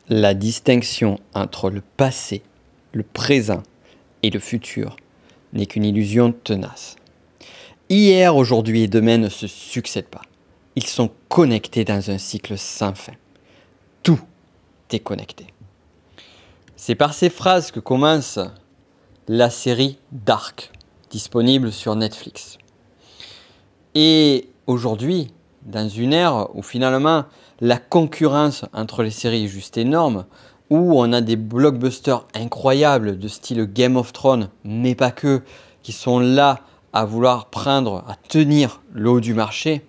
La distinction entre le passé, le présent et le futur n'est qu'une illusion tenace. Hier, aujourd'hui et demain ne se succèdent pas. Ils sont connectés dans un cycle sans fin. Tout est connecté. C'est par ces phrases que commence la série Dark, disponible sur Netflix. Et aujourd'hui, dans une ère où finalement la concurrence entre les séries est juste énorme, où on a des blockbusters incroyables de style Game of Thrones, mais pas que, qui sont là à vouloir prendre, à tenir le haut du marché,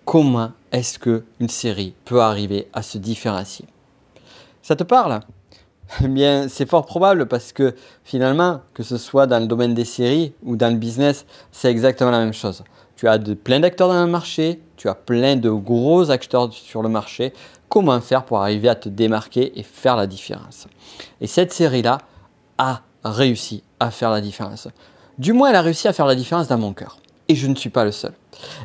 comment est-ce qu'une série peut arriver à se différencier? Ça te parle? Eh bien, c'est fort probable parce que finalement, que ce soit dans le domaine des séries ou dans le business, c'est exactement la même chose. Tu as plein d'acteurs dans le marché, tu as plein de gros acteurs sur le marché. Comment faire pour arriver à te démarquer et faire la différence? Et cette série-là a réussi à faire la différence. Du moins, elle a réussi à faire la différence dans mon cœur. Et je ne suis pas le seul.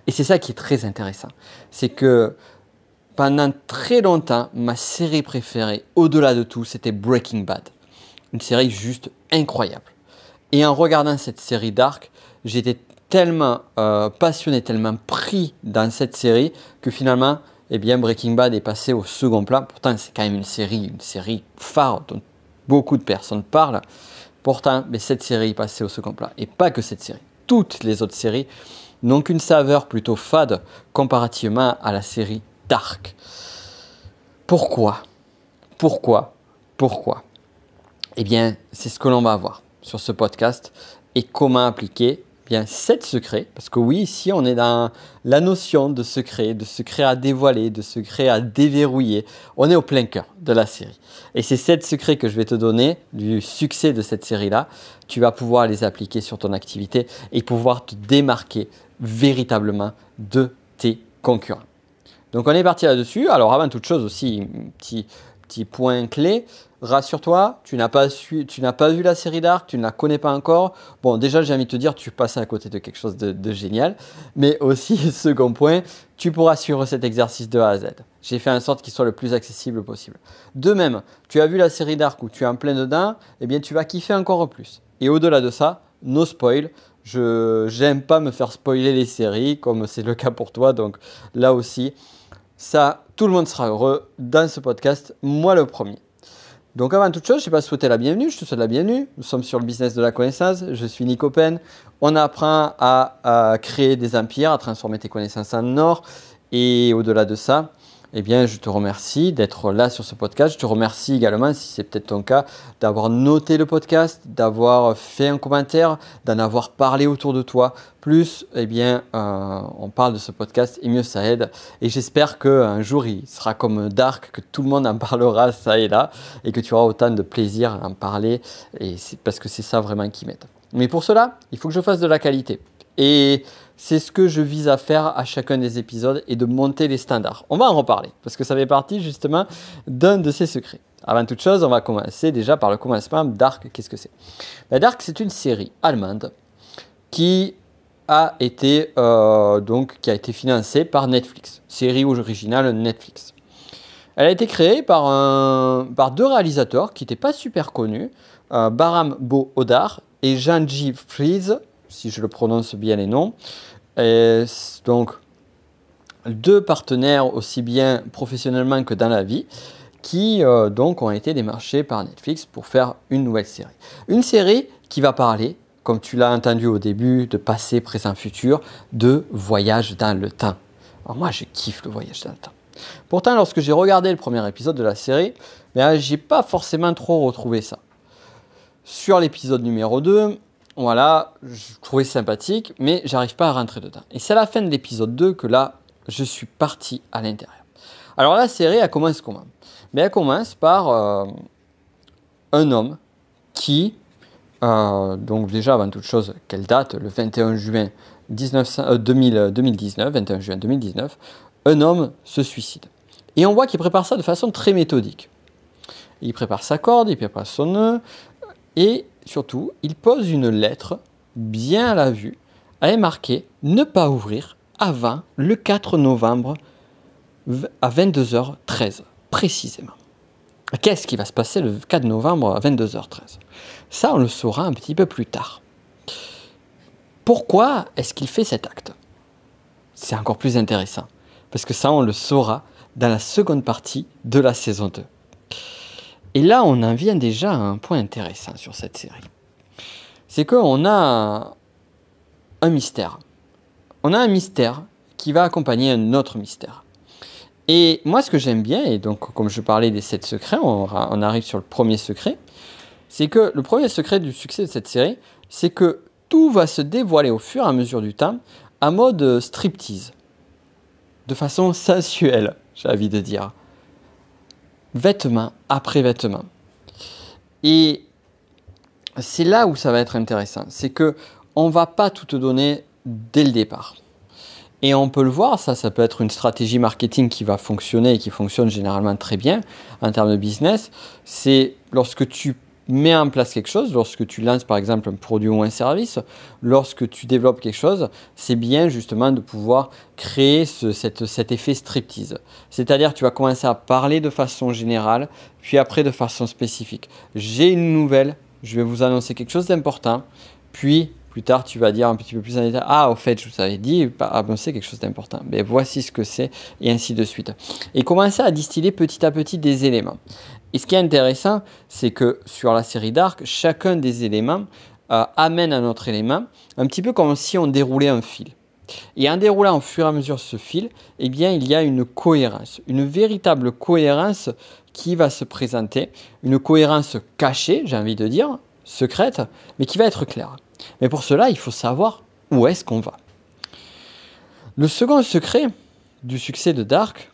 Et c'est ça qui est très intéressant. C'est que pendant très longtemps, ma série préférée, au-delà de tout, c'était Breaking Bad. Une série juste incroyable. Et en regardant cette série Dark, j'étais tellement passionné, tellement pris dans cette série que finalement, eh bien, Breaking Bad est passé au second plan. Pourtant, c'est quand même une série phare dont beaucoup de personnes parlent. Pourtant, mais cette série est passée au second plan. Et pas que cette série. Toutes les autres séries n'ont qu'une saveur plutôt fade comparativement à la série Dark. Pourquoi? Eh bien, c'est ce que l'on va voir sur ce podcast et comment appliquer bien 7 secrets. Parce que oui, ici, on est dans la notion de secret à dévoiler, de secret à déverrouiller. On est au plein cœur de la série. Et ces 7 secrets que je vais te donner du succès de cette série-là, tu vas pouvoir les appliquer sur ton activité et pouvoir te démarquer véritablement de tes concurrents. Donc on est parti là-dessus. Alors avant toute chose aussi, petit point clé, rassure-toi, tu n'as pas vu la série Dark, tu ne la connais pas encore. Bon, déjà j'ai envie de te dire, tu passes à côté de quelque chose de génial. Mais aussi, second point, tu pourras suivre cet exercice de A à Z. J'ai fait en sorte qu'il soit le plus accessible possible. De même, tu as vu la série Dark ou tu es en plein dedans, eh bien tu vas kiffer encore plus. Et au-delà de ça, no spoil. J'aime pas me faire spoiler les séries, comme c'est le cas pour toi. Donc là aussi, ça, tout le monde sera heureux dans ce podcast, moi le premier. Donc avant toute chose, je ne sais pas souhaiter la bienvenue, je te souhaite la bienvenue. Nous sommes sur le business de la connaissance, je suis Nico Pen. On apprend à créer des empires, à transformer tes connaissances en or. Et au-delà de ça, eh bien, je te remercie d'être là sur ce podcast. Je te remercie également, si c'est peut-être ton cas, d'avoir noté le podcast, d'avoir fait un commentaire, d'en avoir parlé autour de toi. Plus, eh bien, on parle de ce podcast et mieux ça aide. Et j'espère qu'un jour, il sera comme Dark, que tout le monde en parlera ça et là, et que tu auras autant de plaisir à en parler. Et c'est parce que c'est ça vraiment qui m'aide. Mais pour cela, il faut que je fasse de la qualité. Et c'est ce que je vise à faire à chacun des épisodes et de monter les standards. On va en reparler parce que ça fait partie justement d'un de ces secrets. Avant toute chose, on va commencer déjà par le commencement. Dark, qu'est-ce que c'est? Dark, c'est une série allemande qui a été financée par Netflix. Série originale Netflix. Elle a été créée par deux réalisateurs qui n'étaient pas super connus, Baram Bo Odar et Janji Fries, si je le prononce bien les noms. Et donc, deux partenaires aussi bien professionnellement que dans la vie qui donc ont été démarchés par Netflix pour faire une nouvelle série. Une série qui va parler, comme tu l'as entendu au début, de passé, présent, futur, de voyage dans le temps. Alors moi, je kiffe le voyage dans le temps. Pourtant, lorsque j'ai regardé le premier épisode de la série, je n'ai pas forcément trop retrouvé ça. Sur l'épisode numéro 2, voilà, je trouvais sympathique, mais j'arrive pas à rentrer dedans. Et c'est à la fin de l'épisode 2 que là, je suis parti à l'intérieur. Alors la série, elle commence comment? Elle commence par un homme qui, donc déjà avant toute chose, quelle date? Le 21 juin 2019, 21 juin 2019, un homme se suicide. Et on voit qu'il prépare ça de façon très méthodique. Il prépare sa corde, il prépare son nœud, et surtout, il pose une lettre bien à la vue, avec marqué « Ne pas ouvrir avant le 4 novembre à 22h13 » précisément. Qu'est-ce qui va se passer le 4 novembre à 22h13? Ça, on le saura un petit peu plus tard. Pourquoi est-ce qu'il fait cet acte? C'est encore plus intéressant, parce que ça, on le saura dans la seconde partie de la saison 2. Et là, on en vient déjà à un point intéressant sur cette série. C'est qu'on a un mystère. On a un mystère qui va accompagner un autre mystère. Et moi, ce que j'aime bien, et donc comme je parlais des 7 secrets, on arrive sur le premier secret, c'est que le premier secret du succès de cette série, c'est que tout va se dévoiler au fur et à mesure du temps, en mode striptease, de façon sensuelle, j'ai envie de dire. Vêtement après vêtement. Et c'est là où ça va être intéressant, c'est que on va pas tout te donner dès le départ. Et on peut le voir, ça peut être une stratégie marketing qui va fonctionner et qui fonctionne généralement très bien en termes de business. C'est lorsque tu mets en place quelque chose, lorsque tu lances par exemple un produit ou un service, lorsque tu développes quelque chose, c'est bien justement de pouvoir créer cet effet striptease. C'est-à-dire tu vas commencer à parler de façon générale, puis après de façon spécifique. J'ai une nouvelle, je vais vous annoncer quelque chose d'important, puis plus tard, tu vas dire un petit peu plus en détail, ah, au fait, je vous avais dit, c'est quelque chose d'important. Mais voici ce que c'est, et ainsi de suite. Et commencer à distiller petit à petit des éléments. Et ce qui est intéressant, c'est que sur la série Dark, chacun des éléments amène un autre élément, un petit peu comme si on déroulait un fil. Et en déroulant au fur et à mesure ce fil, eh bien, il y a une cohérence, une véritable cohérence qui va se présenter, une cohérence cachée, j'ai envie de dire, secrète, mais qui va être claire. Mais pour cela, il faut savoir où est-ce qu'on va. Le second secret du succès de Dark,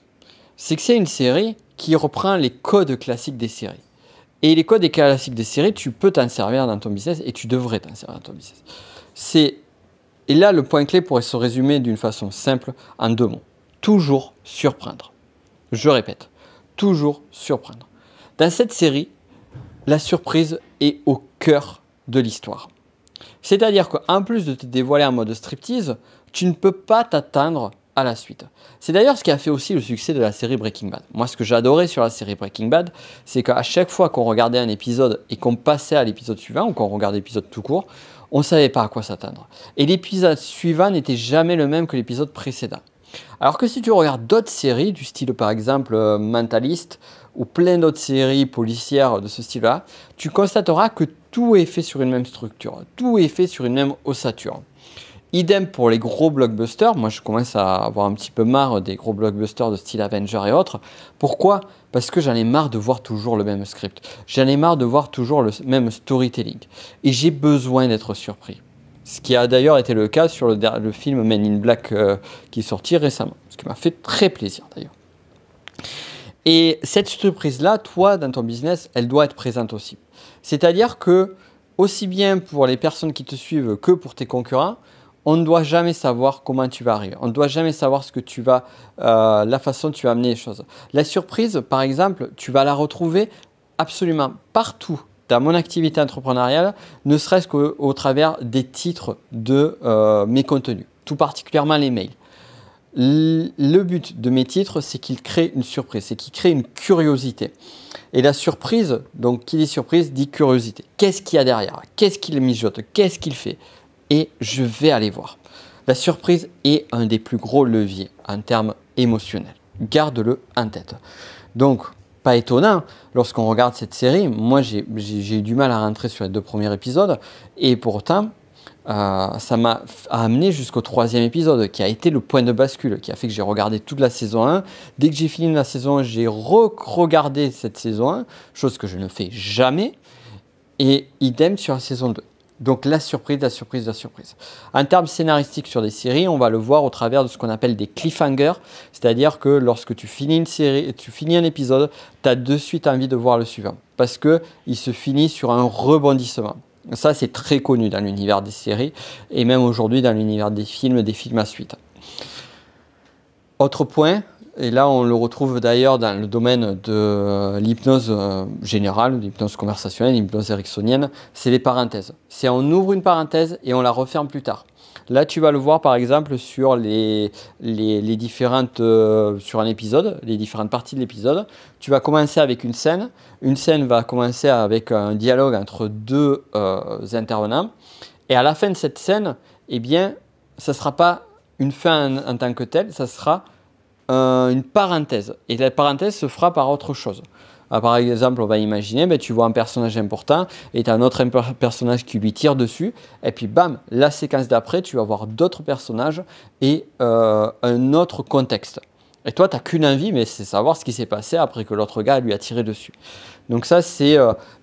c'est que c'est une série qui reprend les codes classiques des séries. Et les codes classiques des séries, tu peux t'en servir dans ton business et tu devrais t'en servir dans ton business. Et là, le point clé pourrait se résumer d'une façon simple en 2 mots. Toujours surprendre. Je répète, toujours surprendre. Dans cette série, la surprise est au cœur de l'histoire. C'est-à-dire qu'en plus de te dévoiler en mode striptease, tu ne peux pas t'attendre à la suite. C'est d'ailleurs ce qui a fait aussi le succès de la série Breaking Bad. Moi, ce que j'adorais sur la série Breaking Bad, c'est qu'à chaque fois qu'on regardait un épisode et qu'on passait à l'épisode suivant, ou qu'on regardait l'épisode tout court, on ne savait pas à quoi s'attendre. Et l'épisode suivant n'était jamais le même que l'épisode précédent. Alors que si tu regardes d'autres séries, du style par exemple Mentalist, ou plein d'autres séries policières de ce style-là, tu constateras que tout est fait sur une même structure, tout est fait sur une même ossature. Idem pour les gros blockbusters. Moi, je commence à avoir un petit peu marre des gros blockbusters de style Avenger et autres. Pourquoi? Parce que j'en ai marre de voir toujours le même script. J'en ai marre de voir toujours le même storytelling. Et j'ai besoin d'être surpris. Ce qui a d'ailleurs été le cas sur le film Men in Black qui est sorti récemment. Ce qui m'a fait très plaisir d'ailleurs. Et cette surprise-là, toi, dans ton business, elle doit être présente aussi. C'est-à-dire que, aussi bien pour les personnes qui te suivent que pour tes concurrents, on ne doit jamais savoir comment tu vas arriver. On ne doit jamais savoir la façon dont tu vas amener les choses. La surprise, par exemple, tu vas la retrouver absolument partout dans mon activité entrepreneuriale, ne serait-ce qu'au travers des titres de mes contenus, tout particulièrement les mails. Le but de mes titres, c'est qu'ils créent une surprise, c'est qu'ils créent une curiosité. Et la surprise, donc qui dit surprise, dit curiosité. Qu'est-ce qu'il y a derrière? Qu'est-ce qu'il mijote? Qu'est-ce qu'il fait? Et je vais aller voir. La surprise est un des plus gros leviers en termes émotionnels. Garde-le en tête. Donc, pas étonnant, lorsqu'on regarde cette série, moi j'ai eu du mal à rentrer sur les 2 premiers épisodes, et pourtant, ça m'a amené jusqu'au 3e épisode, qui a été le point de bascule, qui a fait que j'ai regardé toute la saison 1. Dès que j'ai fini la saison 1, j'ai regardé cette saison 1, chose que je ne fais jamais, et idem sur la saison 2. Donc la surprise, la surprise, la surprise. En termes scénaristiques sur des séries, on va le voir au travers de ce qu'on appelle des cliffhangers, c'est-à-dire que lorsque tu finis une série, tu finis un épisode, tu as de suite envie de voir le suivant, parce qu'il se finit sur un rebondissement. Ça, c'est très connu dans l'univers des séries, et même aujourd'hui dans l'univers des films à suite. Autre point, et là on le retrouve d'ailleurs dans le domaine de l'hypnose générale, l'hypnose conversationnelle, l'hypnose ericksonienne, c'est les parenthèses. C'est on ouvre une parenthèse et on la referme plus tard. Là, tu vas le voir par exemple sur les différentes, sur un épisode, les différentes parties de l'épisode. Tu vas commencer avec une scène. Une scène va commencer avec un dialogue entre deux intervenants. Et à la fin de cette scène, eh bien, ça ne sera pas une fin en tant que telle, ça sera une parenthèse. Et la parenthèse se fera par autre chose. Par exemple, on va imaginer, tu vois un personnage important et tu as un autre personnage qui lui tire dessus. Et puis, bam, la séquence d'après, tu vas voir d'autres personnages et un autre contexte. Et toi, tu n'as qu'une envie, mais c'est savoir ce qui s'est passé après que l'autre gars lui a tiré dessus. Donc ça, c'est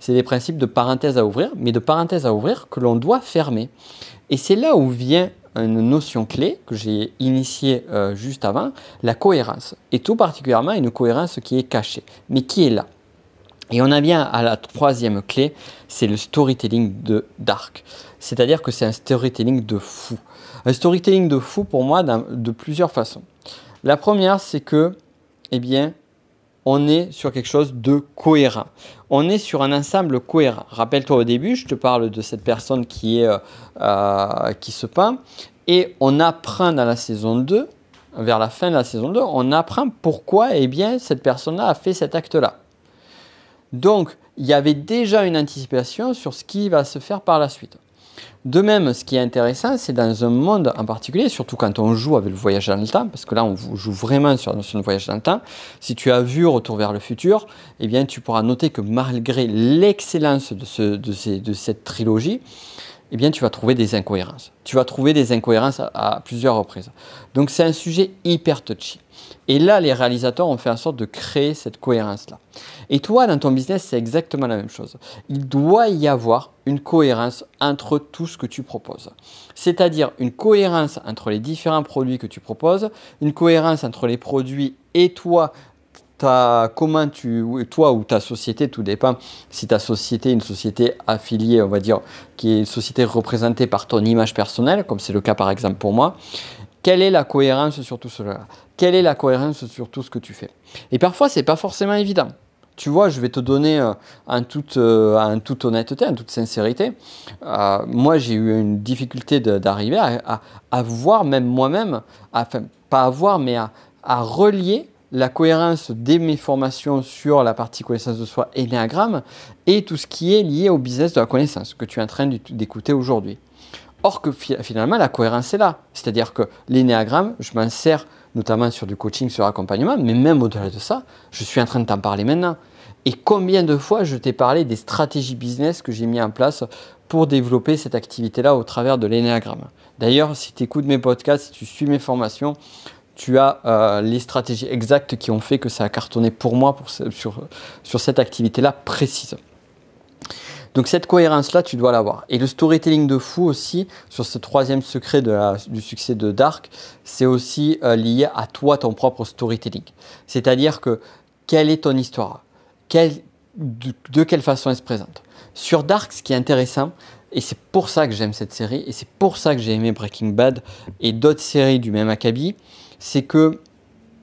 des principes de parenthèse à ouvrir, mais de parenthèse à ouvrir que l'on doit fermer. Et c'est là où vient une notion clé que j'ai initiée juste avant, la cohérence. Et tout particulièrement une cohérence qui est cachée, mais qui est là. Et on en vient à la troisième clé, c'est le storytelling de Dark. C'est-à-dire que c'est un storytelling de fou. Un storytelling de fou pour moi de plusieurs façons. La première, c'est que, eh bien, on est sur quelque chose de cohérent. On est sur un ensemble cohérent. Rappelle-toi au début, je te parle de cette personne qui se peint. Et on apprend dans la saison 2, vers la fin de la saison 2, on apprend pourquoi eh bien, cette personne-là a fait cet acte-là. Donc, il y avait déjà une anticipation sur ce qui va se faire par la suite. De même, ce qui est intéressant, c'est dans un monde en particulier, surtout quand on joue avec le voyage dans le temps, parce que là, on joue vraiment sur la notion de voyage dans le temps. Si tu as vu Retour vers le futur, eh bien, tu pourras noter que malgré l'excellence de cette trilogie, eh bien, tu vas trouver des incohérences. Tu vas trouver des incohérences à plusieurs reprises. Donc, c'est un sujet hyper touchy. Et là, les réalisateurs ont fait en sorte de créer cette cohérence-là. Et toi, dans ton business, c'est exactement la même chose. Il doit y avoir une cohérence entre tout ce que tu proposes. C'est-à-dire une cohérence entre les différents produits que tu proposes, une cohérence entre les produits et toi, toi ou ta société, tout dépend. Si ta société est une société affiliée, on va dire, qui est une société représentée par ton image personnelle, comme c'est le cas par exemple pour moi, quelle est la cohérence sur tout cela? Quelle est la cohérence sur tout ce que tu fais? Et parfois, ce n'est pas forcément évident. Tu vois, je vais te donner en toute honnêteté, en toute sincérité. Moi, j'ai eu une difficulté d'arriver à voir même moi-même, enfin, pas à voir, mais à relier la cohérence de mes formations sur la partie connaissance de soi et Ennéagramme et tout ce qui est lié au business de la connaissance que tu es en train d'écouter aujourd'hui. Or que finalement, la cohérence est là. C'est-à-dire que l'énéagramme, je m'en sers notamment sur du coaching, sur l'accompagnement, mais même au-delà de ça, je suis en train de t'en parler maintenant. Et combien de fois je t'ai parlé des stratégies business que j'ai mis en place pour développer cette activité-là au travers de l'énéagramme. D'ailleurs, si tu écoutes mes podcasts, si tu suis mes formations, tu as les stratégies exactes qui ont fait que ça a cartonné pour moi sur cette activité-là précise. Donc cette cohérence-là, tu dois l'avoir. Et le storytelling de fou aussi, sur ce troisième secret du succès de Dark, c'est aussi lié à toi, ton propre storytelling. C'est-à-dire que quelle est ton histoire? De quelle façon elle se présente? Sur Dark, ce qui est intéressant, et c'est pour ça que j'aime cette série, et c'est pour ça que j'ai aimé Breaking Bad et d'autres séries du même acabit, c'est que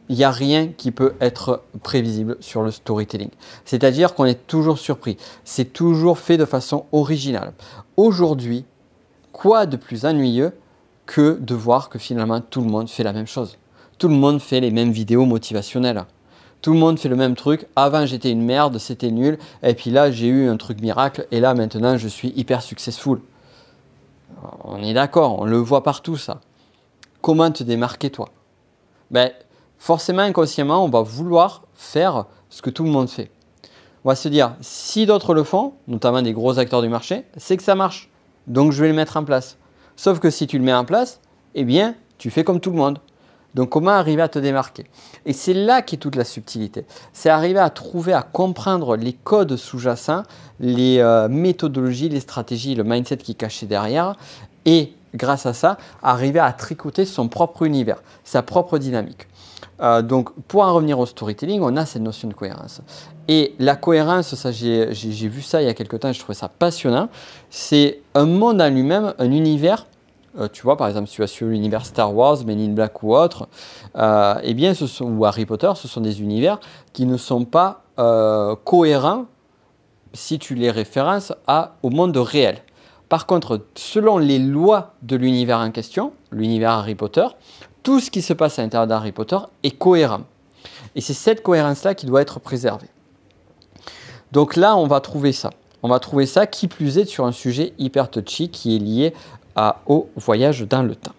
il n'y a rien qui peut être prévisible sur le storytelling. C'est-à-dire qu'on est toujours surpris. C'est toujours fait de façon originale. Aujourd'hui, quoi de plus ennuyeux que de voir que finalement tout le monde fait la même chose? Tout le monde fait les mêmes vidéos motivationnelles. Tout le monde fait le même truc. Avant, j'étais une merde, c'était nul. Et puis là, j'ai eu un truc miracle. Et là, maintenant, je suis hyper successful. On est d'accord, on le voit partout, ça. Comment te démarquer, toi? Forcément, inconsciemment, on va vouloir faire ce que tout le monde fait. On va se dire, si d'autres le font, notamment des gros acteurs du marché, c'est que ça marche. Donc, je vais le mettre en place. Sauf que si tu le mets en place, eh bien, tu fais comme tout le monde. Donc, comment arriver à te démarquer? Et c'est là qu'est toute la subtilité. C'est arriver à trouver, à comprendre les codes sous-jacents, les méthodologies, les stratégies, le mindset qui est caché derrière. Et grâce à ça, arriver à tricoter son propre univers, sa propre dynamique. Donc, pour en revenir au storytelling, on a cette notion de cohérence. Et la cohérence, ça, j'ai vu ça il y a quelques temps, je trouvais ça passionnant. C'est un monde en lui-même, un univers. Tu vois, par exemple, si tu as suivi l'univers Star Wars, Men in Black ou autre, eh bien, ou Harry Potter, ce sont des univers qui ne sont pas cohérents si tu les références au monde réel. Par contre, selon les lois de l'univers en question, l'univers Harry Potter, tout ce qui se passe à l'intérieur d'Harry Potter est cohérent. Et c'est cette cohérence-là qui doit être préservée. Donc là, on va trouver ça. On va trouver ça, qui plus est, sur un sujet hyper touchy qui est lié au voyage dans le temps.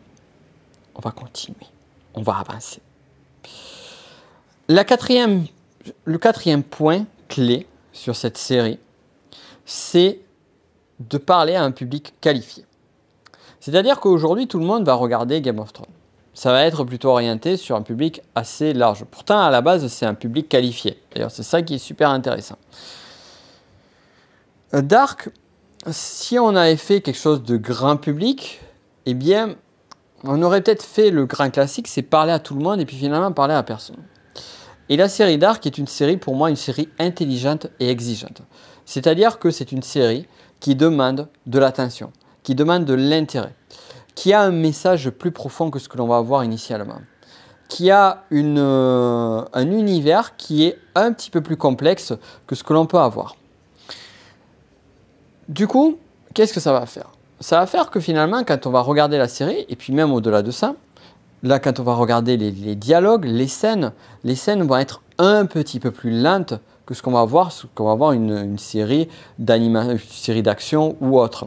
On va continuer. On va avancer. Le quatrième point clé sur cette série, c'est de parler à un public qualifié. C'est-à-dire qu'aujourd'hui, tout le monde va regarder Game of Thrones. Ça va être plutôt orienté sur un public assez large. Pourtant, à la base, c'est un public qualifié. D'ailleurs, c'est ça qui est super intéressant. Dark, si on avait fait quelque chose de grand public, eh bien, on aurait peut-être fait le grand classique, c'est parler à tout le monde et puis finalement parler à personne. Et la série Dark est une série, pour moi, une série intelligente et exigeante. C'est-à-dire que c'est une série qui demande de l'attention, qui demande de l'intérêt, qui a un message plus profond que ce que l'on va avoir initialement, qui a un univers qui est un petit peu plus complexe que ce que l'on peut avoir. Du coup, qu'est-ce que ça va faire? Ça va faire que finalement, quand on va regarder la série, et puis même au-delà de ça, là, quand on va regarder les dialogues, les scènes vont être un petit peu plus lentes que ce qu'on va voir, une série d'action ou autre.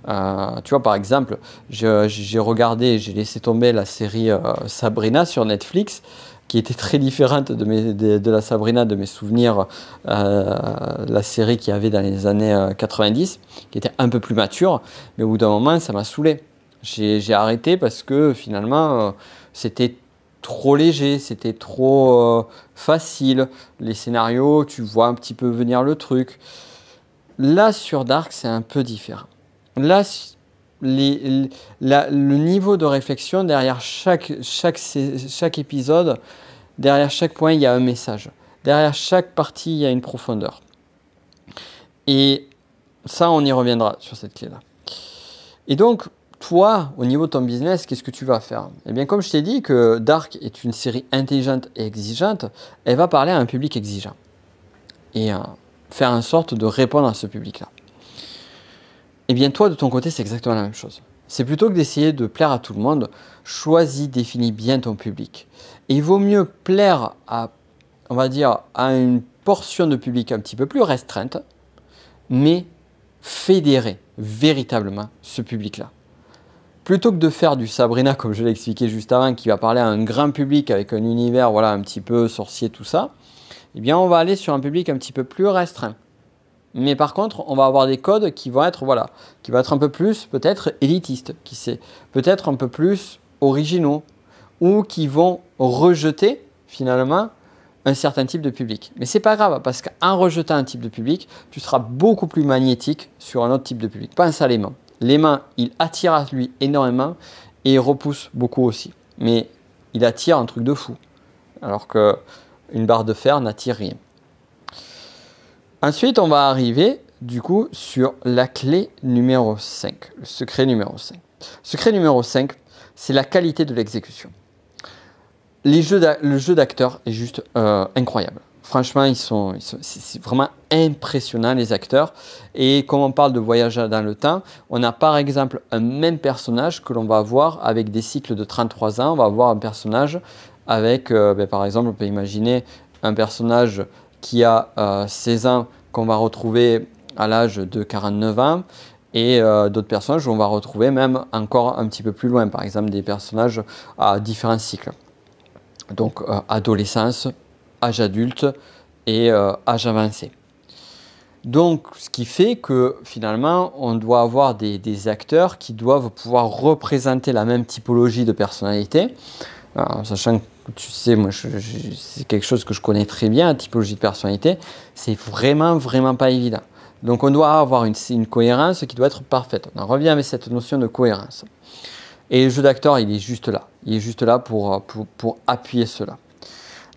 Tu vois, par exemple, j'ai regardé, j'ai laissé tomber la série Sabrina sur Netflix, qui était très différente de la Sabrina de mes souvenirs, la série qu'il y avait dans les années 90, qui était un peu plus mature, mais au bout d'un moment, ça m'a saoulé. J'ai arrêté parce que finalement, c'était trop léger, c'était trop facile. Les scénarios, tu vois un petit peu venir le truc. Là, sur Dark, c'est un peu différent. Là, le niveau de réflexion derrière chaque épisode, derrière chaque point, il y a un message. Derrière chaque partie, il y a une profondeur. Et ça, on y reviendra sur cette clé-là. Et donc, toi, au niveau de ton business, qu'est-ce que tu vas faire? Eh bien, comme je t'ai dit que Dark est une série intelligente et exigeante, elle va parler à un public exigeant. Et faire en sorte de répondre à ce public-là. Eh bien, toi, de ton côté, c'est exactement la même chose. C'est plutôt que d'essayer de plaire à tout le monde, choisis, définis bien ton public. Et il vaut mieux plaire à, on va dire, à une portion de public un petit peu plus restreinte, mais fédérer véritablement ce public-là. Plutôt que de faire du Sabrina, comme je l'ai expliqué juste avant, qui va parler à un grand public avec un univers voilà, un petit peu sorcier, tout ça, eh bien, on va aller sur un public un petit peu plus restreint. Mais par contre, on va avoir des codes qui vont être, voilà, qui vont être un peu plus peut-être élitistes, qui sait, peut-être un peu plus originaux, ou qui vont rejeter finalement un certain type de public. Mais c'est pas grave, parce qu'en rejetant un type de public, tu seras beaucoup plus magnétique sur un autre type de public. Pense à l'aimant. L'aimant, il attire à lui énormément et il repousse beaucoup aussi. Mais il attire un truc de fou, alors qu'une barre de fer n'attire rien. Ensuite, on va arriver du coup sur la clé numéro 5, le secret numéro 5. Secret numéro 5, c'est la qualité de l'exécution. Le jeu d'acteurs est juste incroyable. Franchement, c'est vraiment impressionnant les acteurs. Et comme on parle de voyage dans le temps, on a par exemple un même personnage que l'on va voir avec des cycles de 33 ans. On va avoir un personnage avec, par exemple, on peut imaginer un personnage qui a 16 ans qu'on va retrouver à l'âge de 49 ans et d'autres personnages où on va retrouver même encore un petit peu plus loin, par exemple des personnages à différents cycles. Donc adolescence, âge adulte et âge avancé. Donc ce qui fait que finalement on doit avoir des acteurs qui doivent pouvoir représenter la même typologie de personnalité. Alors, sachant que tu sais, moi c'est quelque chose que je connais très bien, la typologie de personnalité, c'est vraiment pas évident. Donc on doit avoir une cohérence qui doit être parfaite. On en revient avec cette notion de cohérence. Et le jeu d'acteur, il est juste là. Il est juste là pour appuyer cela.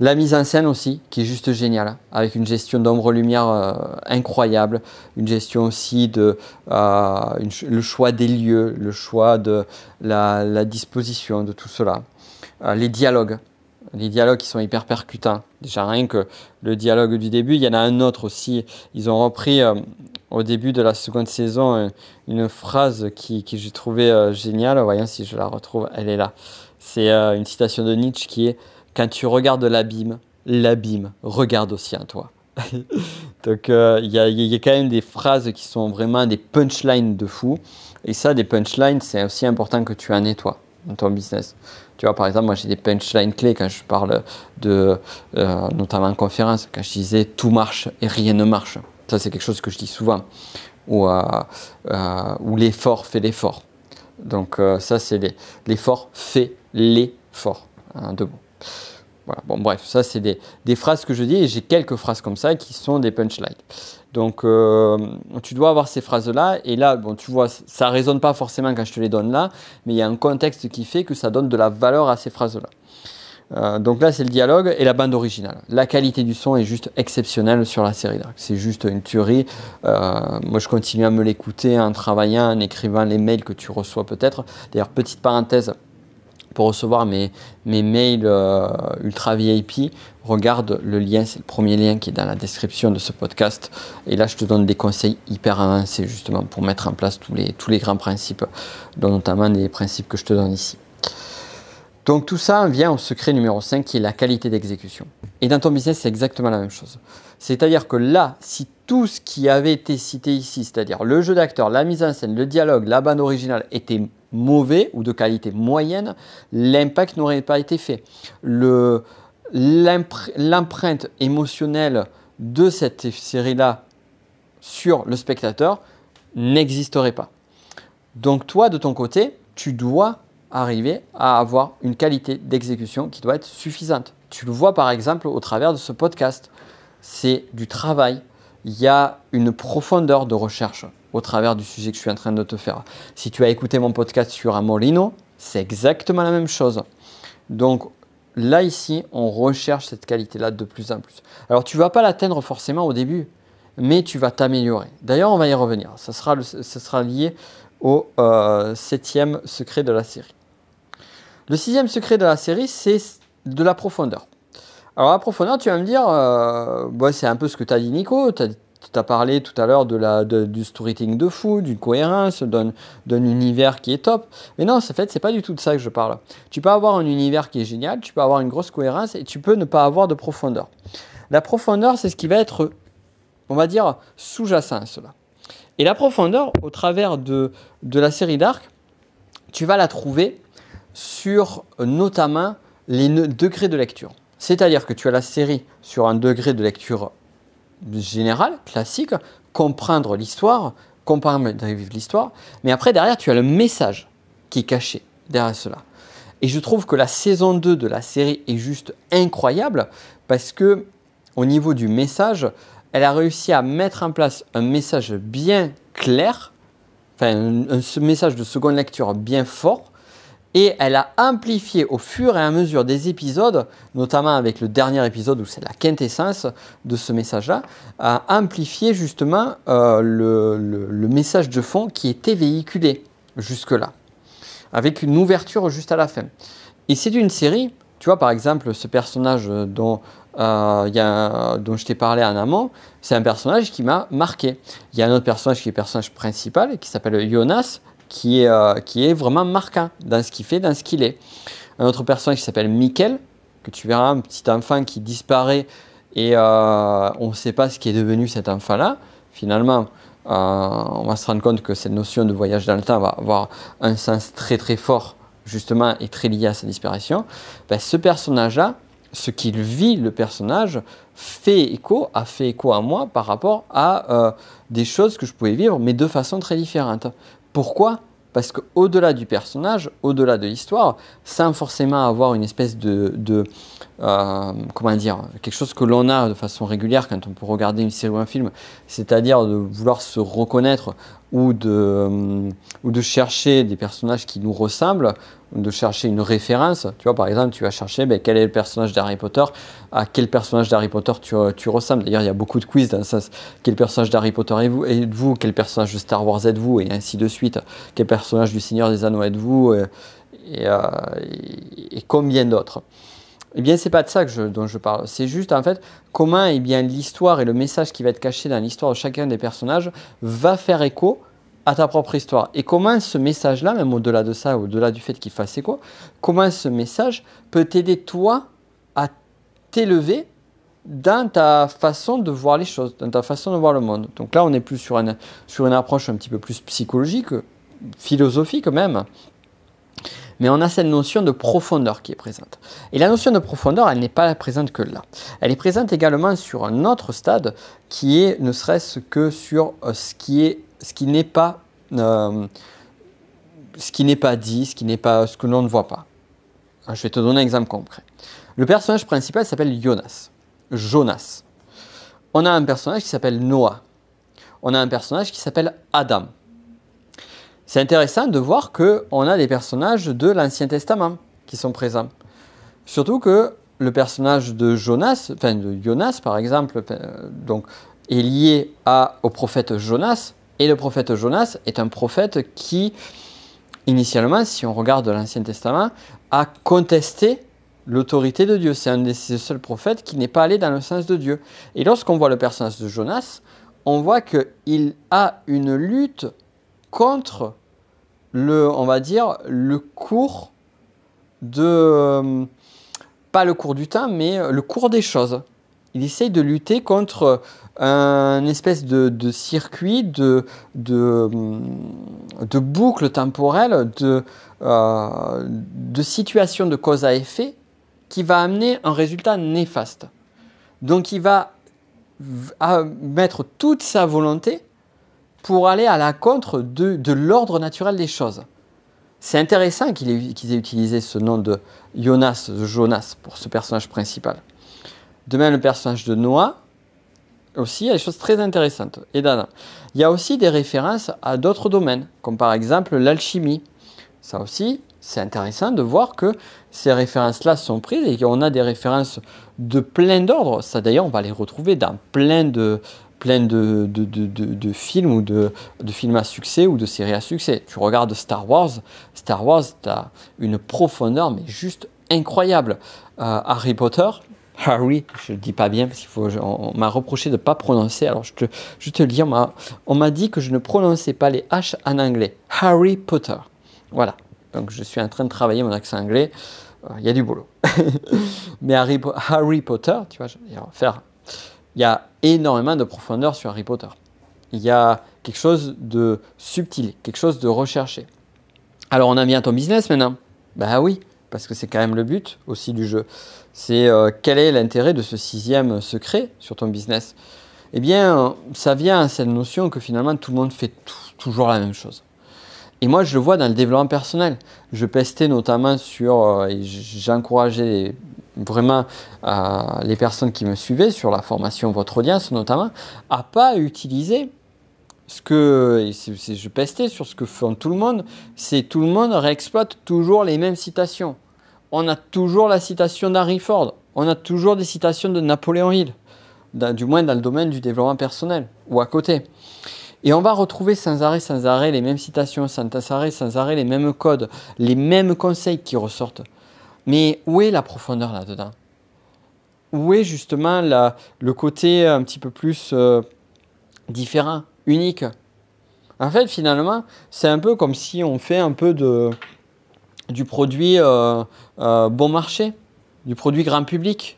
La mise en scène aussi, qui est juste géniale, avec une gestion d'ombre-lumière incroyable, une gestion aussi de le choix des lieux, le choix de la disposition de tout cela. Les dialogues qui sont hyper percutants. Déjà rien que le dialogue du début, il y en a un autre aussi. Ils ont repris au début de la seconde saison une phrase que j'ai trouvée géniale. Voyons si je la retrouve, elle est là. C'est une citation de Nietzsche qui est « Quand tu regardes l'abîme regarde aussi en toi ». Donc il y a quand même des phrases qui sont vraiment des punchlines de fou. Et ça, des punchlines, c'est aussi important que tu en aies toi dans ton business. Tu vois, par exemple, moi j'ai des punchlines clés quand je parle notamment en conférence, quand je disais « tout marche et rien ne marche ». Ça, c'est quelque chose que je dis souvent. Ou l'effort fait l'effort. Donc ça, c'est l'effort fait l'effort. Hein, deux mots. Voilà. Bon, bref, ça, c'est des phrases que je dis et j'ai quelques phrases comme ça qui sont des punchlines. Donc, tu dois avoir ces phrases-là. Et là, bon, tu vois, ça ne résonne pas forcément quand je te les donne là, mais il y a un contexte qui fait que ça donne de la valeur à ces phrases-là. Donc là, c'est le dialogue et la bande originale. La qualité du son est juste exceptionnelle sur la série Dark. C'est juste une tuerie. Moi, je continue à me l'écouter en travaillant, en écrivant les mails que tu reçois peut-être. D'ailleurs, petite parenthèse, pour recevoir mes mails ultra VIP, regarde le lien, c'est le premier lien qui est dans la description de ce podcast. Et là, je te donne des conseils hyper avancés justement pour mettre en place tous les grands principes, dont notamment des principes que je te donne ici. Donc tout ça vient au secret numéro 5 qui est la qualité d'exécution. Et dans ton business, c'est exactement la même chose. C'est-à-dire que là, si tout ce qui avait été cité ici, c'est-à-dire le jeu d'acteur, la mise en scène, le dialogue, la bande originale, était mauvais ou de qualité moyenne, l'impact n'aurait pas été fait. L'empreinte émotionnelle de cette série-là sur le spectateur n'existerait pas. Donc toi, de ton côté, tu dois arriver à avoir une qualité d'exécution qui doit être suffisante. Tu le vois par exemple au travers de ce podcast. C'est du travail. Il y a une profondeur de recherche au travers du sujet que je suis en train de te faire. Si tu as écouté mon podcast sur Amolino, c'est exactement la même chose. Donc là, ici, on recherche cette qualité-là de plus en plus. Alors, tu ne vas pas l'atteindre forcément au début, mais tu vas t'améliorer. D'ailleurs, on va y revenir. Ça sera lié au 7e secret de la série. Le 6e secret de la série, c'est de la profondeur. Alors, la profondeur, tu vas me dire, c'est un peu ce que tu as dit, Nico. Tu as parlé tout à l'heure du storytelling de fou, d'une cohérence, d'un univers qui est top. Mais non, en fait, c'est pas du tout de ça que je parle. Tu peux avoir un univers qui est génial, tu peux avoir une grosse cohérence et tu peux ne pas avoir de profondeur. La profondeur, c'est ce qui va être, on va dire, sous-jacent à cela. Et la profondeur, au travers de la série Dark, tu vas la trouver sur notamment les degrés de lecture. C'est-à-dire que tu as la série sur un degré de lecture général, classique, comprendre l'histoire, comprendre l'histoire, mais après derrière tu as le message qui est caché derrière cela. Et je trouve que la saison 2 de la série est juste incroyable parce que au niveau du message, elle a réussi à mettre en place un message bien clair, enfin un message de seconde lecture bien fort. Et elle a amplifié au fur et à mesure des épisodes, notamment avec le dernier épisode où c'est la quintessence de ce message-là, a amplifié justement le message de fond qui était véhiculé jusque-là, avec une ouverture juste à la fin. Et c'est une série, tu vois par exemple ce personnage dont je t'ai parlé en amont, c'est un personnage qui m'a marqué. Il y a un autre personnage qui est le personnage principal qui s'appelle Jonas, qui est vraiment marquant dans ce qu'il fait, dans ce qu'il est. Un autre personnage qui s'appelle Mikkel, que tu verras, un petit enfant qui disparaît et on ne sait pas ce qui est devenu cet enfant-là. Finalement, on va se rendre compte que cette notion de voyage dans le temps va avoir un sens très très fort, justement, et très lié à sa disparition. Ce personnage-là, ce qu'il vit, le personnage, a fait écho à moi par rapport à des choses que je pouvais vivre, mais de façon très différente. Pourquoi ? Parce qu'au-delà du personnage, au-delà de l'histoire, sans forcément avoir une espèce comment dire, quelque chose que l'on a de façon régulière quand on peut regarder une série ou un film, c'est-à-dire de vouloir se reconnaître ou de chercher des personnages qui nous ressemblent, ou de chercher une référence. Tu vois, par exemple, tu vas chercher quel est le personnage d'Harry Potter, à quel personnage d'Harry Potter tu ressembles. D'ailleurs, il y a beaucoup de quiz dans ça. Quel personnage d'Harry Potter êtes-vous? Quel personnage de Star Wars êtes-vous? Et ainsi de suite. Quel personnage du Seigneur des Anneaux êtes-vous? Et combien d'autres. Eh bien, c'est pas de ça dont je parle. C'est juste, en fait, comment eh bien, l'histoire et le message qui va être caché dans l'histoire de chacun des personnages va faire écho à ta propre histoire. Et comment ce message-là, même au-delà de ça, au-delà du fait qu'il fasse écho, comment ce message peut t'aider, toi, à t'élever dans ta façon de voir les choses, dans ta façon de voir le monde. Donc là, on est plus sur une approche un petit peu plus psychologique, philosophique même. Mais on a cette notion de profondeur qui est présente. Et la notion de profondeur, elle n'est pas présente que là. Elle est présente également sur un autre stade qui est ne serait-ce que sur ce qui n'est pas dit, ce que l'on ne voit pas. Je vais te donner un exemple concret. Le personnage principal s'appelle Jonas. On a un personnage qui s'appelle Noah. On a un personnage qui s'appelle Adam. C'est intéressant de voir qu'on a des personnages de l'Ancien Testament qui sont présents. Surtout que le personnage de Jonas par exemple, donc, est lié au prophète Jonas. Et le prophète Jonas est un prophète qui, initialement, si on regarde l'Ancien Testament, a contesté l'autorité de Dieu. C'est un des seuls prophètes qui n'est pas allé dans le sens de Dieu. Et lorsqu'on voit le personnage de Jonas, on voit qu'il a une lutte contre on va dire, le cours pas le cours du temps, mais le cours des choses. Il essaye de lutter contre un espèce de circuit, de boucle temporelle, de situation de cause à effet qui va amener un résultat néfaste. Donc il va mettre toute sa volonté pour aller à l'encontre de l'ordre naturel des choses. C'est intéressant qu'ils aient utilisé ce nom de Jonas pour ce personnage principal. De même, le personnage de Noah, aussi, il y a des choses très intéressantes. Et il y a aussi des références à d'autres domaines, comme par exemple l'alchimie. Ça aussi, c'est intéressant de voir que ces références-là sont prises et qu'on a des références de plein d'ordres. Ça, d'ailleurs, on va les retrouver dans plein de films ou de films à succès ou de séries à succès. Tu regardes Star Wars, tu as une profondeur mais juste incroyable. Harry Potter, je ne le dis pas bien parce qu'on m'a reproché de ne pas prononcer, alors je te le dis, on m'a dit que je ne prononçais pas les H en anglais. Harry Potter. Voilà, donc je suis en train de travailler mon accent anglais, il y a du boulot. Mais Harry Potter, tu vois, il y a énormément de profondeur sur Harry Potter. Il y a quelque chose de subtil, quelque chose de recherché. Alors on en vient à ton business maintenant. Ben oui, parce que c'est quand même le but aussi du jeu. C'est quel est l'intérêt de ce 6e secret sur ton business? Eh bien, ça vient à cette notion que finalement tout le monde fait toujours la même chose. Et moi, je le vois dans le développement personnel. Je pestais notamment et j'encourageais vraiment les personnes qui me suivaient sur la formation Votre Audience notamment, à ne pas utiliser je pestais sur ce que font tout le monde, c'est tout le monde réexploite toujours les mêmes citations. On a toujours la citation d'Henry Ford, on a toujours des citations de Napoléon Hill, du moins dans le domaine du développement personnel, ou à côté. Et on va retrouver sans arrêt les mêmes citations, sans arrêt les mêmes codes, les mêmes conseils qui ressortent. Mais où est la profondeur là-dedans? Où est justement le côté un petit peu plus différent, unique? En fait, finalement, c'est un peu comme si on fait un peu du produit bon marché, du produit grand public.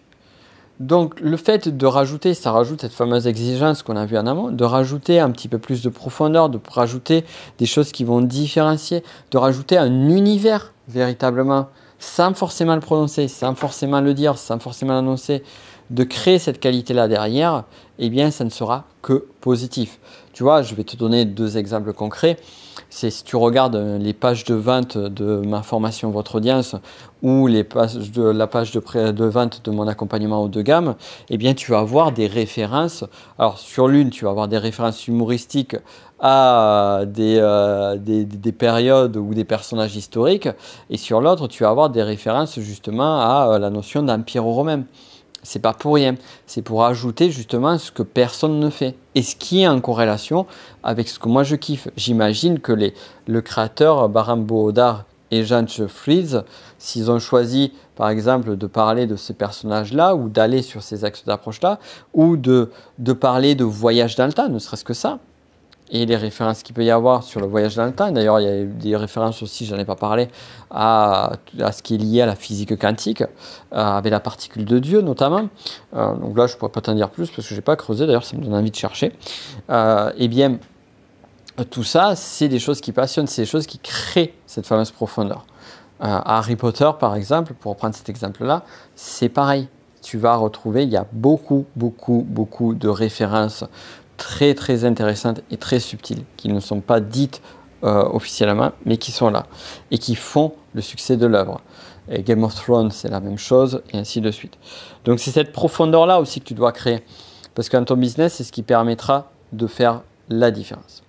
Donc le fait de rajouter, ça rajoute cette fameuse exigence qu'on a vue en amont, de rajouter un petit peu plus de profondeur, de rajouter des choses qui vont différencier, de rajouter un univers véritablement, sans forcément le prononcer, sans forcément le dire, sans forcément l'annoncer, de créer cette qualité-là derrière, eh bien ça ne sera que positif. Tu vois, je vais te donner 2 exemples concrets. C'est si tu regardes les pages de vente de ma formation Votre Audience ou la page de vente de mon accompagnement haut de gamme, eh bien tu vas avoir des références. Alors sur l'une, tu vas avoir des références humoristiques à des périodes ou des personnages historiques, et sur l'autre, tu vas avoir des références justement à la notion d'empire romain. C'est pas pour rien, c'est pour ajouter justement ce que personne ne fait et ce qui est en corrélation avec ce que moi je kiffe. J'imagine que le créateur Baran Boohdar et Jean Fries, s'ils ont choisi par exemple de parler de ce personnage-là ou d'aller sur ces axes d'approche-là ou de parler de voyage dans le temps, ne serait-ce que ça, et les références qu'il peut y avoir sur le voyage dans le temps. D'ailleurs, il y a des références aussi, je n'en ai pas parlé, à ce qui est lié à la physique quantique, avec la particule de Dieu notamment. Donc là, je ne pourrais pas t'en dire plus parce que je n'ai pas creusé, d'ailleurs, ça me donne envie de chercher. Eh bien, tout ça, c'est des choses qui passionnent, c'est des choses qui créent cette fameuse profondeur. Harry Potter, par exemple, pour reprendre cet exemple-là, c'est pareil. Tu vas retrouver, il y a beaucoup de références très très intéressantes et très subtiles qui ne sont pas dites officiellement, mais qui sont là et qui font le succès de l'œuvre. Et Game of Thrones, c'est la même chose, et ainsi de suite. Donc c'est cette profondeur-là aussi que tu dois créer, parce que dans ton business, c'est ce qui permettra de faire la différence.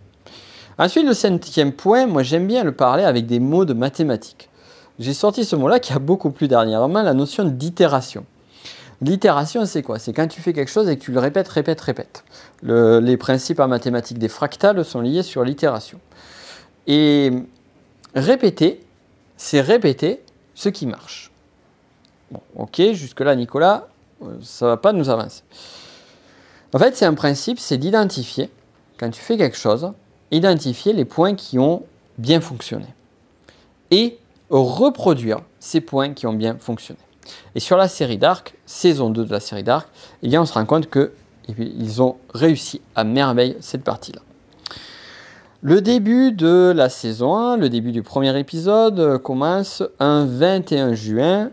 Ensuite, le 5e point, moi j'aime bien le parler avec des mots de mathématiques. J'ai sorti ce mot-là qui a beaucoup plu dernièrement, la notion d'itération. L'itération, c'est quoi? C'est quand tu fais quelque chose et que tu le répètes. Les principes en mathématiques des fractales sont liés sur l'itération. Et répéter, c'est répéter ce qui marche. Bon, ok, jusque-là, Nicolas, ça ne va pas nous avancer. En fait, c'est un principe, c'est d'identifier, quand tu fais quelque chose, identifier les points qui ont bien fonctionné. Et reproduire ces points qui ont bien fonctionné. Et sur la série Dark, saison 2 de la série Dark, eh bien on se rend compte qu'ils ont réussi à merveille cette partie-là. Le début de la saison 1, le début du premier épisode, commence un 21 juin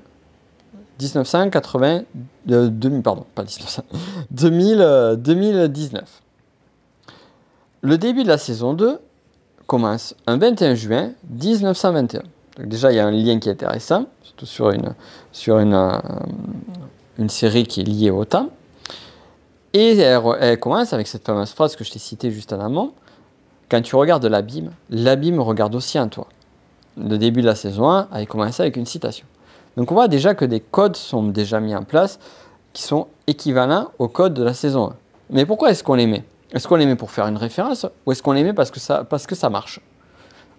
2019. Le début de la saison 2 commence un 21 juin 1921. Donc déjà, il y a un lien qui est intéressant, surtout sur une série qui est liée au temps. Et elle commence avec cette fameuse phrase que je t'ai citée juste en amont. Quand tu regardes l'abîme regarde aussi en toi. Le début de la saison 1 avait commencé avec une citation. Donc on voit déjà que des codes sont déjà mis en place qui sont équivalents aux codes de la saison 1. Mais pourquoi est-ce qu'on les met? Est-ce qu'on les met pour faire une référence ou est-ce qu'on les met parce que ça marche?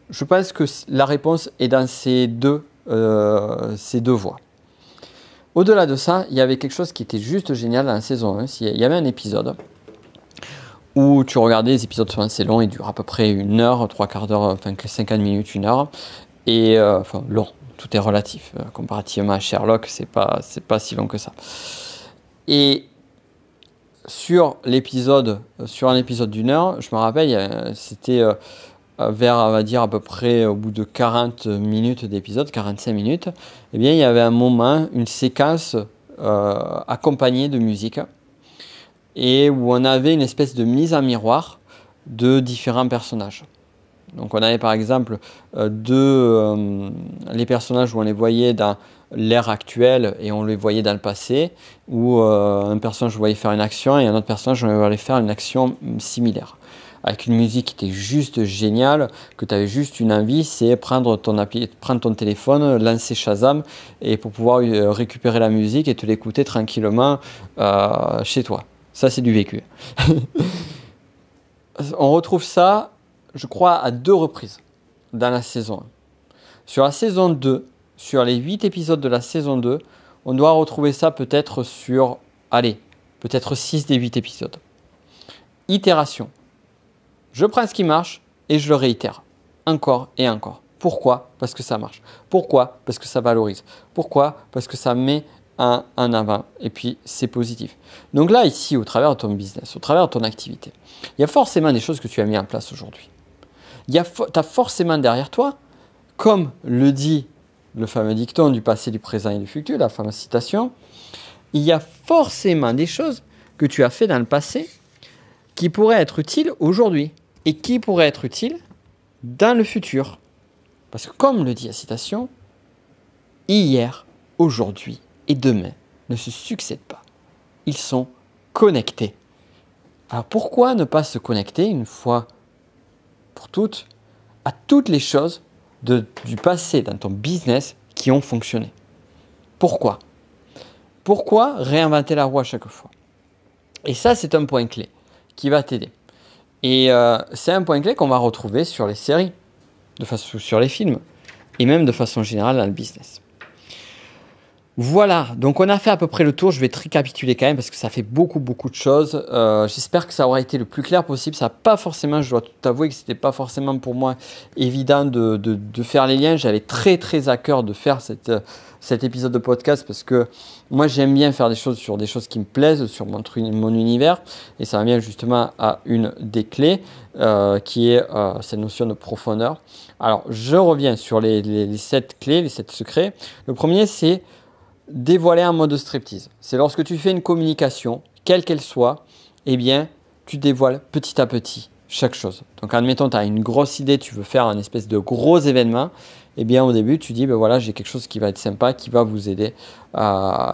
Je pense que la réponse est dans ces deux voies. Au-delà de ça, il y avait quelque chose qui était juste génial dans la saison 1. Il y avait un épisode où tu regardais, les épisodes sont assez longs, ils durent à peu près 1 heure, 3/4 d'heure, enfin 50 minutes, 1 heure. Et enfin long, tout est relatif. Comparativement à Sherlock, c'est pas si long que ça. Et sur un épisode d'1 heure, je me rappelle, c'était vers, on va dire, à peu près au bout de 40 minutes d'épisode, 45 minutes, eh bien, il y avait un moment, une séquence accompagnée de musique et où on avait une espèce de mise en miroir de différents personnages. Donc on avait par exemple les personnages où on les voyait dans l'ère actuelle et on les voyait dans le passé, où un personnage voyait faire une action et un autre personnage voyait faire une action similaire. Avec une musique qui était juste géniale, que tu avais juste une envie, c'est prendre ton téléphone, lancer Shazam et pour pouvoir récupérer la musique et te l'écouter tranquillement chez toi. Ça, c'est du vécu. On retrouve ça, je crois, à 2 reprises dans la saison 1. Sur la saison 2, sur les 8 épisodes de la saison 2, on doit retrouver ça peut-être sur, peut-être 6 des 8 épisodes. Itération. Je prends ce qui marche et je le réitère. Encore et encore. Pourquoi? Parce que ça marche. Pourquoi? Parce que ça valorise. Pourquoi? Parce que ça met en avant et puis c'est positif. Donc là, ici, au travers de ton business, au travers de ton activité, il y a forcément des choses que tu as mis en place aujourd'hui. Tu as forcément derrière toi, comme le dit le fameux dicton du passé, du présent et du futur, la fameuse citation, il y a forcément des choses que tu as fait dans le passé qui pourraient être utiles aujourd'hui et qui pourraient être utiles dans le futur. Parce que comme le dit la citation, hier, aujourd'hui et demain ne se succèdent pas. Ils sont connectés. Alors pourquoi ne pas se connecter une fois pour toutes à toutes les choses du passé dans ton business qui ont fonctionné? Pourquoi? Pourquoi réinventer la roue à chaque fois? Et ça, c'est un point clé qui va t'aider. Et c'est un point clé qu'on va retrouver sur les séries, sur les films. et même de façon générale dans le business. Voilà, donc on a fait à peu près le tour. Je vais te récapituler quand même parce que ça fait beaucoup de choses. J'espère que ça aura été le plus clair possible. Ça n'a pas forcément, je dois t'avouer que ce n'était pas forcément pour moi évident de faire les liens. J'avais très à cœur de faire cet épisode de podcast parce que moi j'aime bien faire des choses sur des choses qui me plaisent, sur mon univers. Et ça vient justement à une des clés qui est cette notion de profondeur. Alors je reviens sur les 7 clés, les 7 secrets. Le premier, c'est dévoiler en mode striptease. C'est lorsque tu fais une communication, quelle qu'elle soit, eh bien, tu dévoiles petit à petit chaque chose. Donc, admettons, tu as une grosse idée, tu veux faire un espèce de gros événement, eh bien, au début, tu dis, ben voilà, j'ai quelque chose qui va être sympa, qui va vous aider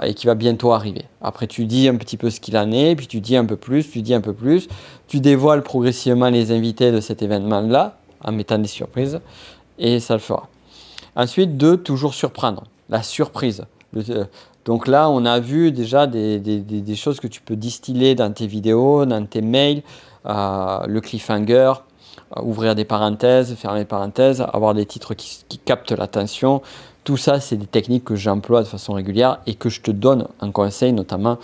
et qui va bientôt arriver. Après, tu dis un petit peu ce qu'il en est, puis tu dis un peu plus, tu dévoiles progressivement les invités de cet événement-là, en mettant des surprises, et ça le fera. Ensuite, toujours surprendre, la surprise. Donc là, on a vu déjà des choses que tu peux distiller dans tes vidéos, dans tes mails, le cliffhanger, ouvrir des parenthèses, fermer des parenthèses, avoir des titres qui captent l'attention. Tout ça, c'est des techniques que j'emploie de façon régulière et que je te donne en conseil, notamment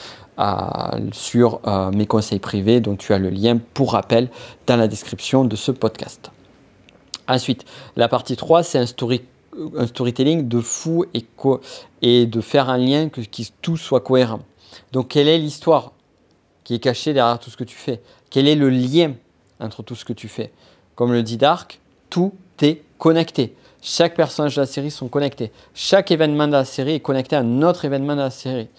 sur mes conseils privés, dont tu as le lien pour rappel dans la description de ce podcast. Ensuite, la partie 3, c'est un storytelling de fou et de faire un lien que tout soit cohérent. Donc, quelle est l'histoire qui est cachée derrière tout ce que tu fais? Quel est le lien entre tout ce que tu fais? Comme le dit Dark, tout est connecté. Chaque personnage de la série sont connectés. Chaque événement de la série est connecté à un autre événement de la série.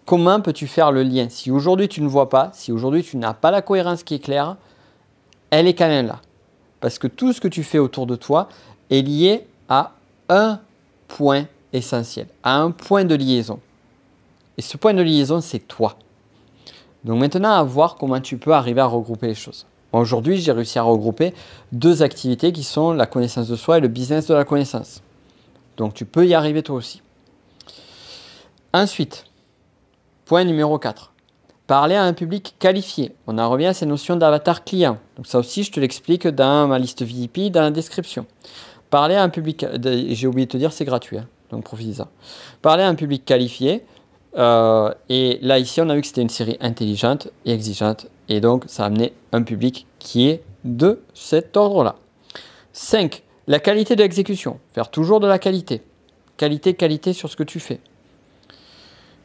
Comment peux-tu faire le lien? Si aujourd'hui tu ne vois pas, si aujourd'hui tu n'as pas la cohérence qui est claire, elle est quand même là. Parce que tout ce que tu fais autour de toi est lié à un point essentiel, à un point de liaison. Et ce point de liaison, c'est toi. Donc maintenant, à voir comment tu peux arriver à regrouper les choses. Aujourd'hui, j'ai réussi à regrouper 2 activités qui sont la connaissance de soi et le business de la connaissance. Donc tu peux y arriver toi aussi. Ensuite, point numéro 4. Parler à un public qualifié. On en revient à ces notions d'avatar client. Donc ça aussi, je te l'explique dans ma liste VIP, dans la description. Parler à un public, j'ai oublié de te dire, c'est gratuit, hein, donc profitez-en. Parler à un public qualifié, et là ici on a vu que c'était une série intelligente et exigeante, et donc ça a amené un public qui est de cet ordre-là. 5. La qualité de l'exécution, faire toujours de la qualité. Qualité sur ce que tu fais.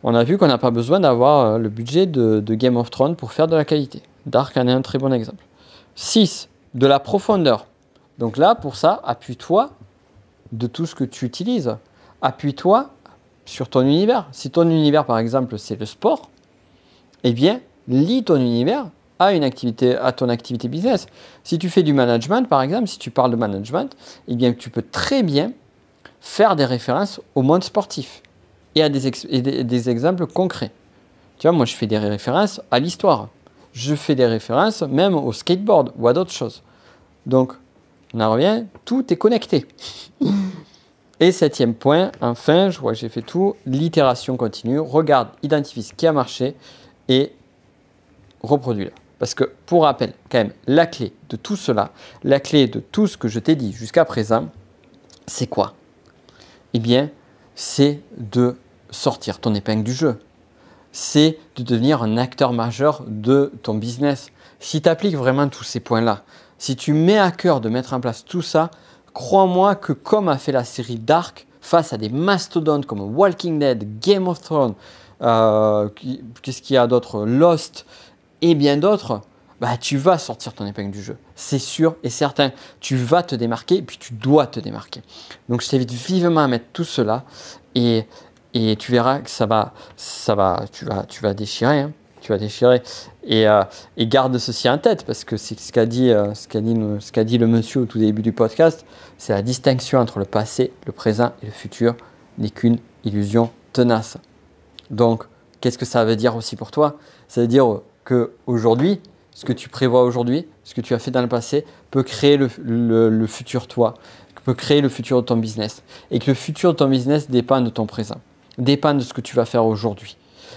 On a vu qu'on n'a pas besoin d'avoir le budget de Game of Thrones pour faire de la qualité. Dark en est un très bon exemple. 6. De la profondeur. Donc là, pour ça, appuie-toi de tout ce que tu utilises. Appuie-toi sur ton univers. Si ton univers, par exemple, c'est le sport, eh bien, lie ton univers à ton activité business. Si tu fais du management, par exemple, si tu parles de management, eh bien, tu peux très bien faire des références au monde sportif et à des exemples concrets. Tu vois, moi, je fais des références à l'histoire. Je fais des références même au skateboard ou à d'autres choses. Donc, on en revient, tout est connecté. Et 7e point, enfin, je vois que j'ai fait tout, l'itération continue. Regarde, identifie ce qui a marché et reproduis-le. Parce que, pour rappel, quand même, la clé de tout cela, la clé de tout ce que je t'ai dit jusqu'à présent, c'est quoi? Eh bien, c'est de sortir ton épingle du jeu. C'est de devenir un acteur majeur de ton business. Si tu appliques vraiment tous ces points-là, si tu mets à cœur de mettre en place tout ça, crois-moi que comme a fait la série Dark, face à des mastodontes comme Walking Dead, Game of Thrones, qu'est-ce qu'il y a d'autre, Lost et bien d'autres, bah, tu vas sortir ton épingle du jeu. C'est sûr et certain. Tu vas te démarquer et puis tu dois te démarquer. Donc je t'invite vivement à mettre tout cela et tu verras que tu vas déchirer. Hein. Tu vas déchirer. Et garde ceci en tête parce que c'est ce qu'a dit le monsieur au tout début du podcast. C'est la distinction entre le passé, le présent et le futur n'est qu'une illusion tenace. Donc, qu'est-ce que ça veut dire aussi pour toi? Ça veut dire qu'aujourd'hui, ce que tu prévois aujourd'hui, ce que tu as fait dans le passé, peut créer le futur toi, peut créer le futur de ton business. Et que le futur de ton business dépend de ton présent, dépend de ce que tu vas faire aujourd'hui.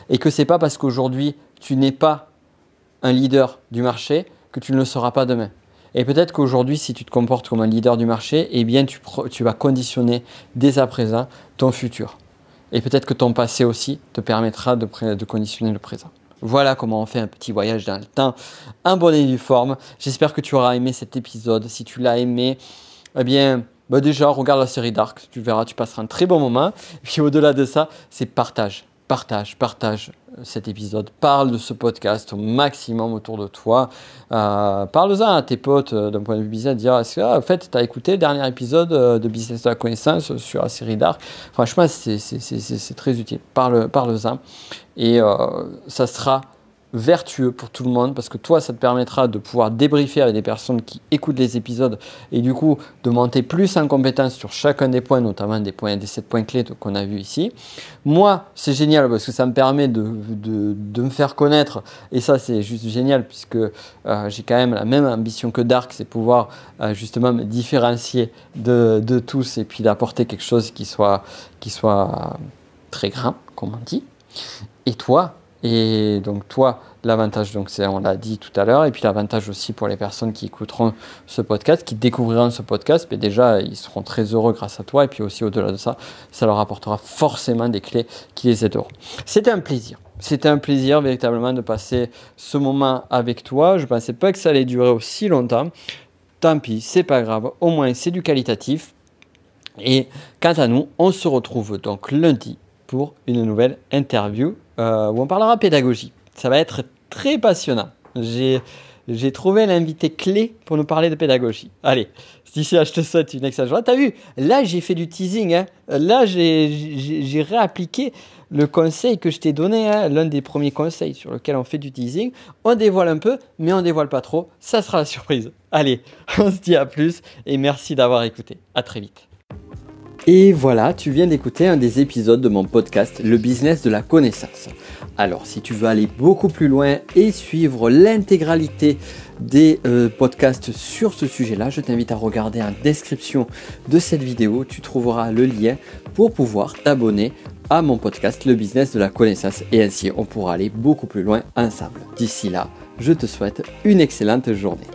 Et que ce n'est pas parce qu'aujourd'hui, tu n'es pas un leader du marché que tu ne le seras pas demain. Et peut-être qu'aujourd'hui, si tu te comportes comme un leader du marché, eh bien, tu vas conditionner dès à présent ton futur. Et peut-être que ton passé aussi te permettra de conditionner le présent. Voilà comment on fait un petit voyage dans le temps en bonne et due forme. J'espère que tu auras aimé cet épisode. Si tu l'as aimé, eh bien, déjà, regarde la série Dark. Tu verras, tu passeras un très bon moment. Et puis au-delà de ça, c'est partage cet épisode. Parle de ce podcast au maximum autour de toi. Parle-en à tes potes d'un point de vue business. Dire, est-ce que, en fait, tu as écouté le dernier épisode de Business de la connaissance sur la série Dark. Franchement, c'est très utile. Parle-en. Et ça sera vertueux pour tout le monde parce que toi, ça te permettra de pouvoir débriefer avec des personnes qui écoutent les épisodes et du coup de monter plus en compétence sur chacun des points, notamment des 7 points clés qu'on a vus ici. Moi, c'est génial parce que ça me permet de me faire connaître et ça, c'est juste génial puisque j'ai quand même la même ambition que Dark, c'est pouvoir justement me différencier de tous et puis d'apporter quelque chose qui soit très grand, comme on dit. Et donc toi, l'avantage, donc c'est, on l'a dit tout à l'heure, et puis l'avantage aussi pour les personnes qui écouteront ce podcast, qui découvriront ce podcast, mais déjà ils seront très heureux grâce à toi, et puis aussi au-delà de ça, ça leur apportera forcément des clés qui les aideront. C'était un plaisir véritablement de passer ce moment avec toi. Je ne pensais pas que ça allait durer aussi longtemps. Tant pis, c'est pas grave, au moins c'est du qualitatif. Et quant à nous, on se retrouve donc lundi pour une nouvelle interview où on parlera pédagogie. Ça va être très passionnant. J'ai trouvé l'invité clé pour nous parler de pédagogie. Allez, d'ici là, je te souhaite une excellente journée. T'as vu, là, j'ai fait du teasing. Hein. Là, j'ai réappliqué le conseil que je t'ai donné, hein, l'un des premiers conseils sur lequel on fait du teasing. On dévoile un peu, mais on dévoile pas trop. Ça sera la surprise. Allez, on se dit à plus et merci d'avoir écouté. À très vite. Et voilà, tu viens d'écouter un des épisodes de mon podcast, Le Business de la Connaissance. Alors, si tu veux aller beaucoup plus loin et suivre l'intégralité des podcasts sur ce sujet-là, je t'invite à regarder en description de cette vidéo. Tu trouveras le lien pour pouvoir t'abonner à mon podcast, Le Business de la Connaissance. Et ainsi, on pourra aller beaucoup plus loin ensemble. D'ici là, je te souhaite une excellente journée.